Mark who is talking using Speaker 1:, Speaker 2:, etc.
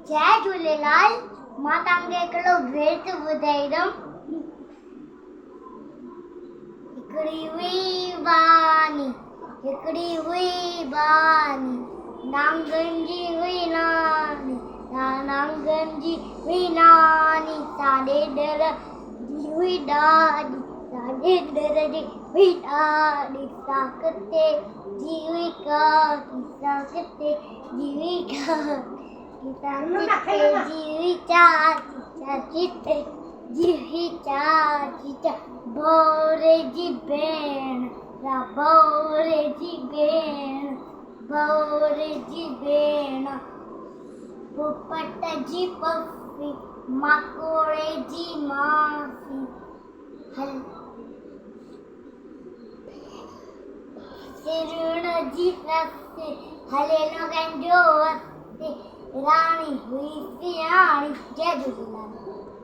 Speaker 1: जय झूलेलाल। मां तव्हांखे हिकिड़ो विर्त ॿुधाईंदमि। हिकिड़ी हुई बानी नांगन जी हुई नानी नांगन जी हुई नानी साॾे डर जी हुई ॾाॾी साॾे डर जी हुई ॾाॾी साकते जी हुई काकी साकते जी हुई काकी चाची जी हुई चाची चाची जी हुई चाची बोरे जी भेण बोरे जी भेण पोपट जी पफी मकोड़े जी मासी सिरण जी सस हलेलो गंजो वसे रानी हुई सियाणी। जय झूलेलाल।